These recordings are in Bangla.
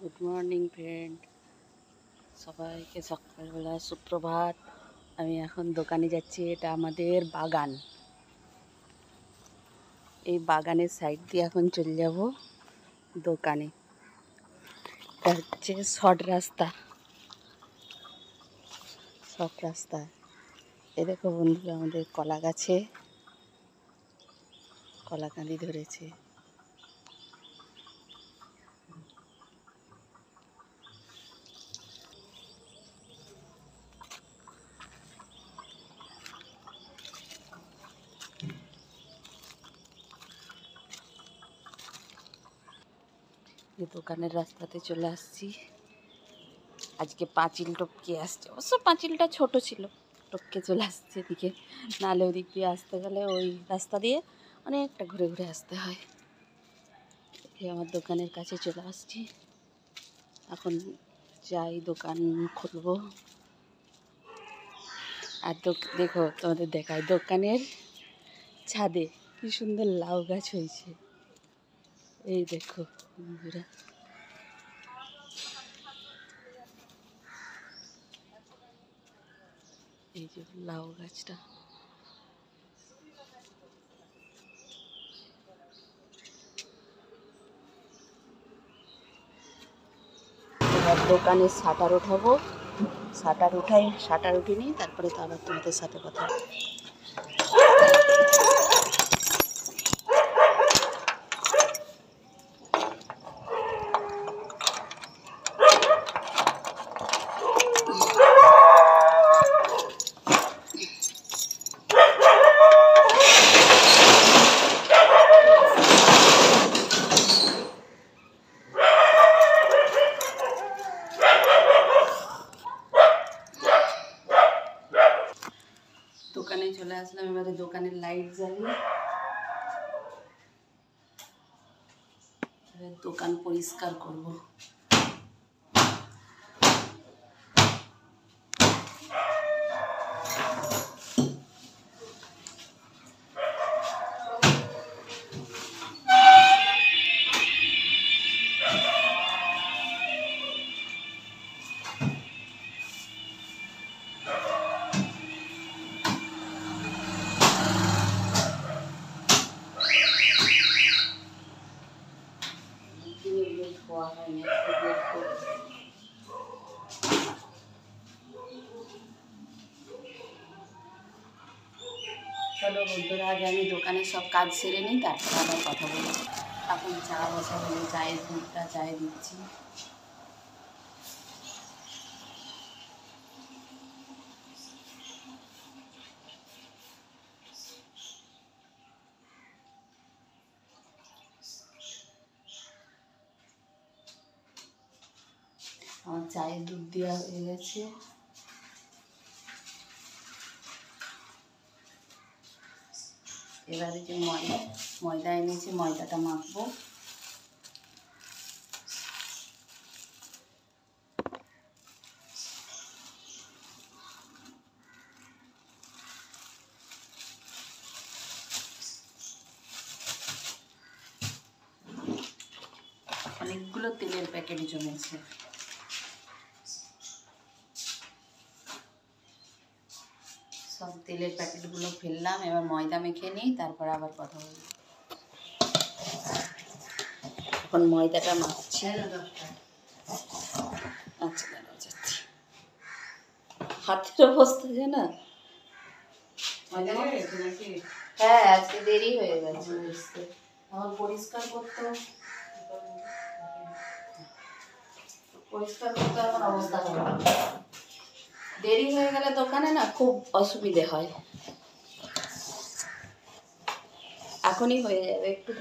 গুড মর্নিং ফ্রেন্ড, সবাইকে সকালবেলা সুপ্রভাত। আমি এখন দোকানে যাচ্ছি। এটা আমাদের বাগান। এই বাগানের সাইড দিয়ে এখন চলে যাব দোকানে। এটা হচ্ছে শর্ট রাস্তা। এই দেখো বন্ধুরা, আমাদের কলা গাছে কলা কাঁদি ধরেছে। এই দোকানের রাস্তাতে চলে আসছি। আজকে পাঁচিল টপকে আসছে, অবশ্য পাঁচিলটা ছোট ছিল, টপকে চলে আসছে এদিকে। নাহলে ওদিক দিয়ে আসতে গেলে ওই রাস্তা দিয়ে অনেকটা ঘুরে ঘুরে আসতে হয়। আমার দোকানের কাছে চলে আসছি। এখন যাই, দোকান খুলবো। আর দেখো, তোমাদের দেখায় দোকানের ছাদে কি সুন্দর লাউ গাছ হয়েছে। এই দেখো বন্ধুরা, এই যে লাউ গাছটা। এবার দোকানের শাটার উঠাবো। শাটার উঠিনি, তারপরে তো আবার তোমাদের সাথে কথা। দোকানে চলে আসলাম। এবারে দোকানের লাইট জ্বালিয়ে দোকান পরিষ্কার করব। চলো বন্ধুরা, আগে আমি দোকানের সব কাজ সেরে নিই, তারপর আবার কথা বলি। এখন চা বসাবো, চায়ের দুধটা চায়ে দিচ্ছি। আমার চায়ের দুধ দেওয়া হয়ে গেছে। এবারে যে ময়দা এনেছি, ময়দাটা মাখবো। অনেকগুলো তেলের প্যাকেট জমেছে। সব তেলের প্যাকেটগুলো ফেললাম। এবার ময়দা মেখে নিই, তারপর আবার কথা বলবো। এখন ময়দাটা মাখছি। আচ্ছা, দাঁড়াও যাচ্ছি। হাতের অবস্থা যে না। হ্যাঁ, আজকে দেরি হয়ে গেছে বুঝতে। আমার পরিষ্কার করতে আমার অবস্থা খারাপ। দেরি হয়ে গেলে দোকানে না খুব অসুবিধে হয়। এখনই হয়ে যাবে একটু।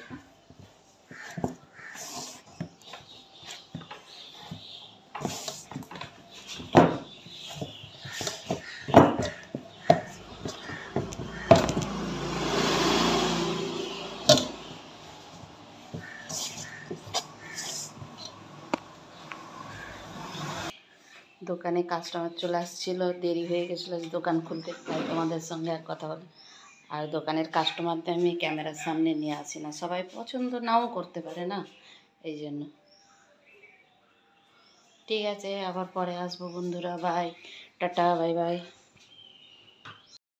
দোকানে কাস্টমার চলে আসছিল, দেরি হয়ে গেছিলো দোকান খুলতে, তাই তোমাদের সঙ্গে আর কথা বলে। আর দোকানের কাস্টমারদের আমি ক্যামেরার সামনে নিয়ে আসি না, সবাই পছন্দ নাও করতে পারে না, এই জন্য। ঠিক আছে, আবার পরে আসবো বন্ধুরা। Bye, tata, bye by.